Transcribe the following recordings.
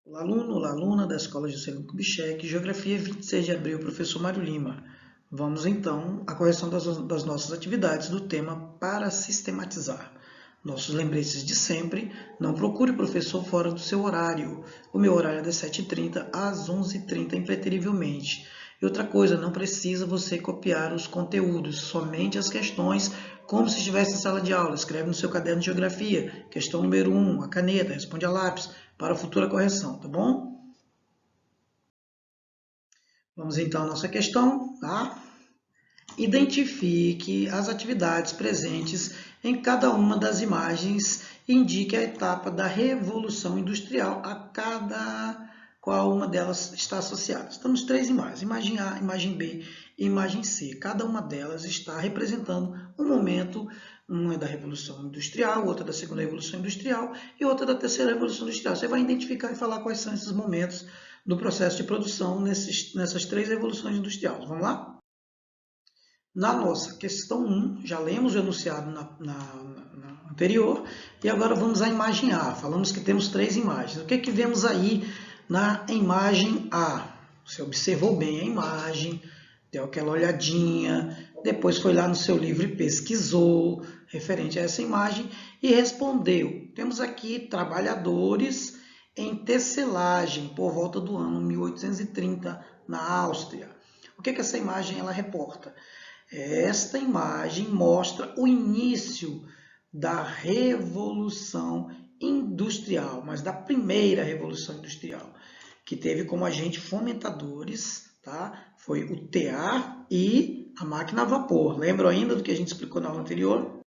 Olá, aluno, olá, aluna da Escola Juscelino Kubitschek, Geografia 26 de abril, professor Mário Lima. Vamos então à correção das nossas atividades do tema para sistematizar. Nossos lembretes de sempre, não procure o professor fora do seu horário. O meu horário é das 7h30 às 11h30, impreterivelmente. E outra coisa, não precisa você copiar os conteúdos, somente as questões, como se estivesse em sala de aula. Escreve no seu caderno de geografia, questão número 1, a caneta, responde a lápis, para a futura correção, tá bom? Vamos então à nossa questão, tá? Identifique as atividades presentes em cada uma das imagens e indique a etapa da Revolução Industrial a cada qual uma delas está associada. Temos três imagens, imagem A, imagem B e imagem C. Cada uma delas está representando um momento, uma é da Revolução Industrial, outra da Segunda Revolução Industrial e outra da Terceira Revolução Industrial. Você vai identificar e falar quais são esses momentos do processo de produção nessas três revoluções industriais. Vamos lá? Na nossa questão 1, já lemos o enunciado na anterior, e agora vamos à imagem A. Falamos que temos três imagens. O que é que vemos aí na imagem A? Você observou bem a imagem, deu aquela olhadinha, depois foi lá no seu livro e pesquisou referente a essa imagem e respondeu. Temos aqui trabalhadores em tecelagem por volta do ano 1830 na Áustria. O que é que essa imagem ela reporta? Esta imagem mostra o início da Revolução Industrial, mas da primeira Revolução Industrial, que teve como agente fomentadores, tá? Foi o tear e a máquina a vapor. Lembram ainda do que a gente explicou na aula anterior?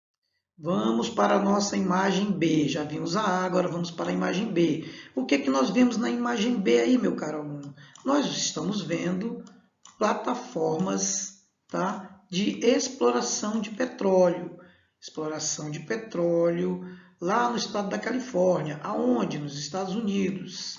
Vamos para a nossa imagem B. Já vimos a A, agora vamos para a imagem B. O que é que nós vemos na imagem B aí, meu caro aluno? Nós estamos vendo plataformas, tá? De exploração de petróleo. Exploração de petróleo lá no estado da Califórnia. Aonde? Nos Estados Unidos.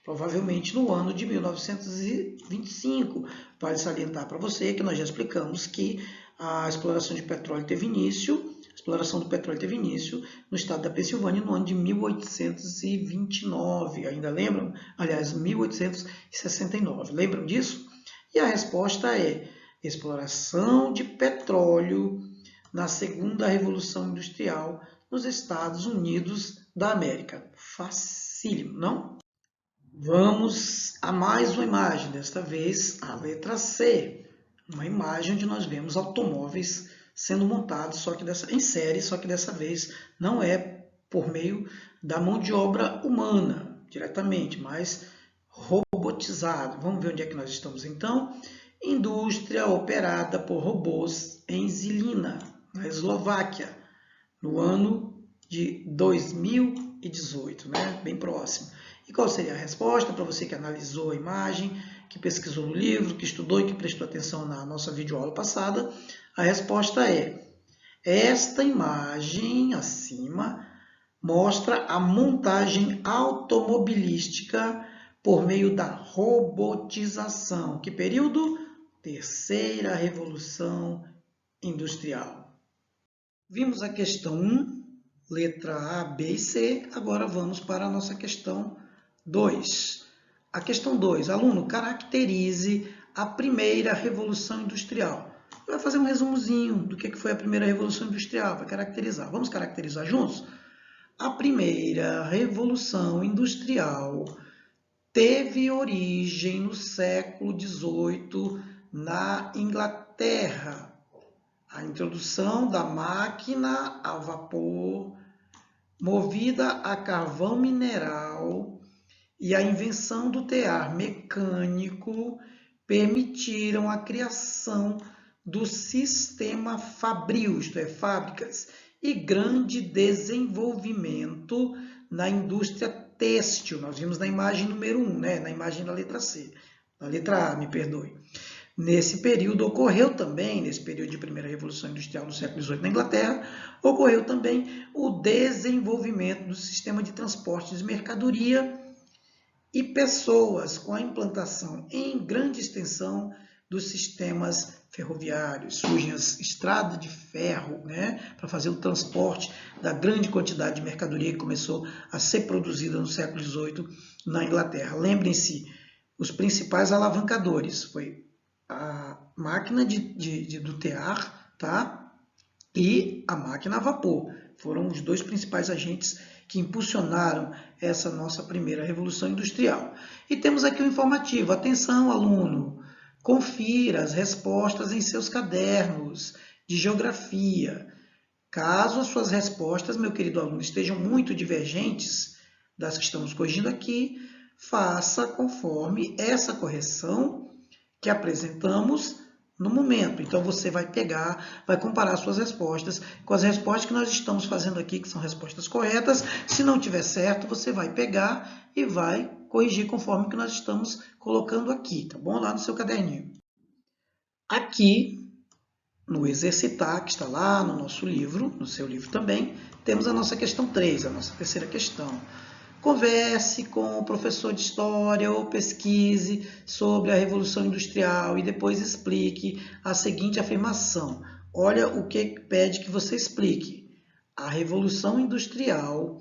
Provavelmente no ano de 1925. Vale salientar para você que nós já explicamos que a exploração de petróleo teve início, a exploração do petróleo teve início no estado da Pensilvânia no ano de 1829. Ainda lembram? Aliás, 1869. Lembram disso? E a resposta é exploração de petróleo na segunda Revolução Industrial nos Estados Unidos da América. Facílimo, não? Vamos a mais uma imagem, desta vez a letra C. Uma imagem onde nós vemos automóveis sendo montados em série, só que dessa vez não é por meio da mão de obra humana diretamente, mas robotizado. Vamos ver onde é que nós estamos então? Indústria operada por robôs em Žilina, na Eslováquia, no ano de 2018, né? Bem próximo. E qual seria a resposta para você que analisou a imagem, que pesquisou no livro, que estudou e que prestou atenção na nossa videoaula passada? A resposta é: esta imagem acima mostra a montagem automobilística por meio da robotização. Que período? Terceira Revolução Industrial. Vimos a questão 1, letra A, B e C. Agora vamos para a nossa questão 2. A questão 2, aluno, caracterize a primeira Revolução Industrial. Vai fazer um resumozinho do que foi a primeira Revolução Industrial, vai caracterizar. Vamos caracterizar juntos? A primeira Revolução Industrial teve origem no século XVIII na Inglaterra. A introdução da máquina a vapor, movida a carvão mineral, e a invenção do tear mecânico permitiram a criação do sistema fabril, isto é, fábricas, e grande desenvolvimento na indústria têxtil. Nós vimos na imagem número 1, né? Na imagem da letra C, da letra A, me perdoe. Nesse período nesse período de primeira Revolução Industrial no século XVIII na Inglaterra, ocorreu também o desenvolvimento do sistema de transporte de mercadoria e pessoas, com a implantação em grande extensão dos sistemas ferroviários, surgem as estradas de ferro, né, para fazer o transporte da grande quantidade de mercadoria que começou a ser produzida no século XVIII na Inglaterra. Lembrem-se, os principais alavancadores foi a máquina do tear, tá? E a máquina a vapor. Foram os dois principais agentes que impulsionaram essa nossa primeira revolução industrial. E temos aqui o informativo. Atenção, aluno! Confira as respostas em seus cadernos de geografia. Caso as suas respostas, meu querido aluno, estejam muito divergentes das que estamos corrigindo aqui, faça conforme essa correção que apresentamos no momento. Então, você vai pegar, vai comparar suas respostas com as respostas que nós estamos fazendo aqui, que são respostas corretas. Se não tiver certo, você vai pegar e vai corrigir conforme que nós estamos colocando aqui, tá bom? Lá no seu caderninho. Aqui, no exercitar, que está lá no nosso livro, no seu livro também, temos a nossa questão 3, a nossa terceira questão. Converse com o professor de história ou pesquise sobre a Revolução Industrial e depois explique a seguinte afirmação. Olha o que pede que você explique. A Revolução Industrial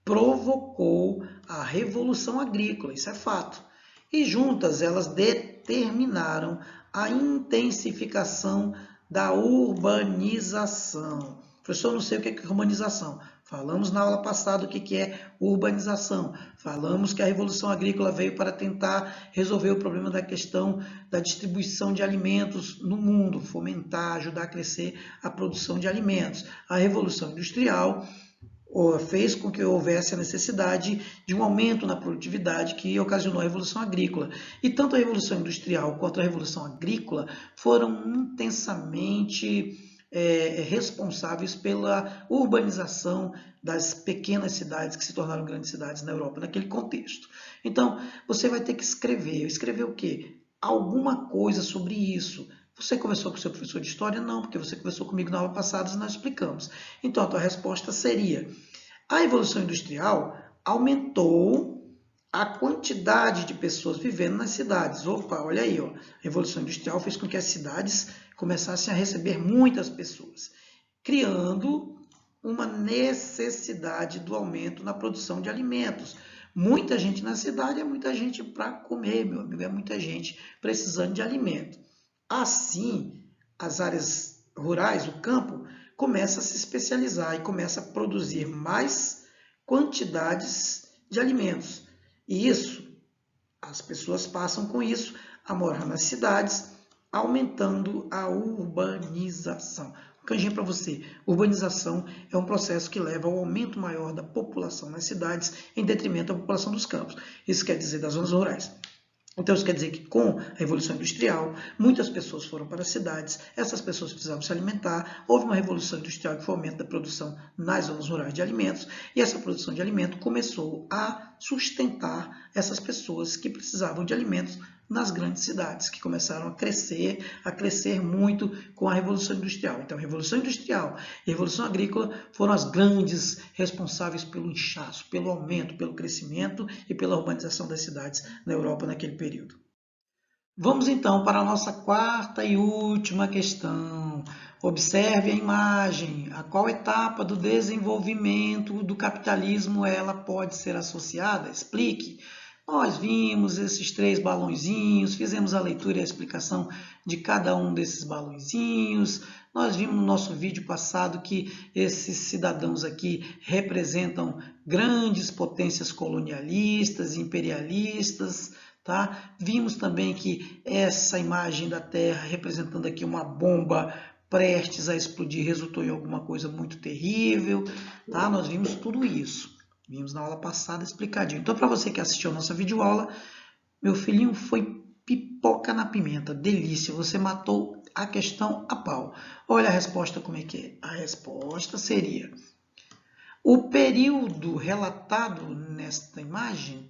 provocou a Revolução Agrícola, isso é fato. E juntas elas determinaram a intensificação da urbanização. Professor, não sei o que é urbanização. Falamos na aula passada o que é urbanização. Falamos que a Revolução Agrícola veio para tentar resolver o problema da questão da distribuição de alimentos no mundo, fomentar, ajudar a crescer a produção de alimentos. A Revolução Industrial fez com que houvesse a necessidade de um aumento na produtividade que ocasionou a Revolução Agrícola. E tanto a Revolução Industrial quanto a Revolução Agrícola foram intensamente responsáveis pela urbanização das pequenas cidades que se tornaram grandes cidades na Europa, naquele contexto. Então, você vai ter que escrever. Escrever o quê? Alguma coisa sobre isso. Você conversou com o seu professor de história? Não, porque você conversou comigo na aula passada e nós explicamos. Então, a tua resposta seria: a Revolução Industrial aumentou a quantidade de pessoas vivendo nas cidades. Opa, olha aí, ó. A Revolução Industrial fez com que as cidades começassem a receber muitas pessoas, criando uma necessidade do aumento na produção de alimentos. Muita gente na cidade é muita gente para comer, meu amigo, é muita gente precisando de alimento. Assim, as áreas rurais, o campo, começa a se especializar e começa a produzir mais quantidades de alimentos. E isso, as pessoas passam com isso a morar nas cidades, aumentando a urbanização. Canjinha para você. Urbanização é um processo que leva ao aumento maior da população nas cidades em detrimento da população dos campos. Isso quer dizer das zonas rurais. Então, isso quer dizer que com a Revolução Industrial, muitas pessoas foram para as cidades, essas pessoas precisavam se alimentar, houve uma Revolução Industrial que foi o aumento da produção nas zonas rurais de alimentos, e essa produção de alimento começou a sustentar essas pessoas que precisavam de alimentos nas grandes cidades, que começaram a crescer muito com a Revolução Industrial. Então, a Revolução Industrial e a Revolução Agrícola foram as grandes responsáveis pelo inchaço, pelo aumento, pelo crescimento e pela urbanização das cidades na Europa naquele período. Vamos então para a nossa quarta e última questão. Observe a imagem. A qual etapa do desenvolvimento do capitalismo ela pode ser associada? Explique. Nós vimos esses 3 balõezinhos, fizemos a leitura e a explicação de cada um desses balõezinhos. Nós vimos no nosso vídeo passado que esses cidadãos aqui representam grandes potências colonialistas, imperialistas, tá? Vimos também que essa imagem da Terra representando aqui uma bomba prestes a explodir resultou em alguma coisa muito terrível, tá? Nós vimos tudo isso. Vimos na aula passada explicadinho. Então, para você que assistiu a nossa videoaula, meu filhinho, foi pipoca na pimenta. Delícia, você matou a questão a pau. Olha a resposta como é que é. A resposta seria: o período relatado nesta imagem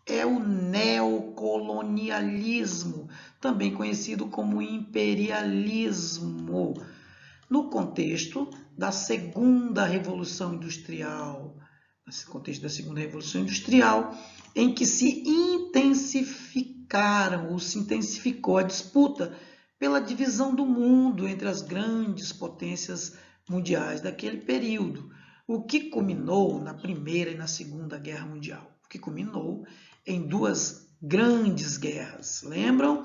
é o neocolonialismo, também conhecido como imperialismo, no contexto da Segunda Revolução Industrial. Nesse contexto da Segunda Revolução Industrial, em que se intensificou a disputa pela divisão do mundo entre as grandes potências mundiais daquele período, o que culminou na Primeira e na Segunda Guerra Mundial, o que culminou em duas grandes guerras. Lembram?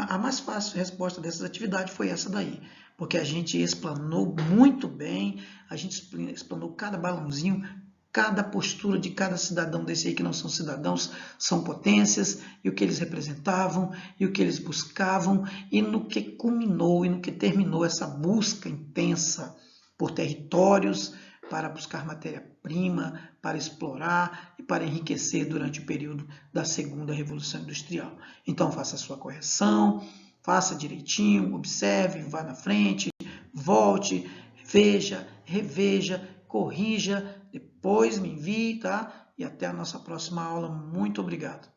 A mais fácil resposta dessas atividades foi essa daí, porque a gente explanou muito bem, a gente explanou cada balãozinho, cada postura de cada cidadão desse aí que não são cidadãos, são potências, e o que eles representavam, e o que eles buscavam, e no que culminou, e no que terminou essa busca intensa por territórios, para buscar matéria-prima, para explorar e para enriquecer durante o período da Segunda Revolução Industrial. Então faça a sua correção, faça direitinho, observe, vá na frente, volte, veja, reveja, corrija, depois me envie, tá? E até a nossa próxima aula. Muito obrigado.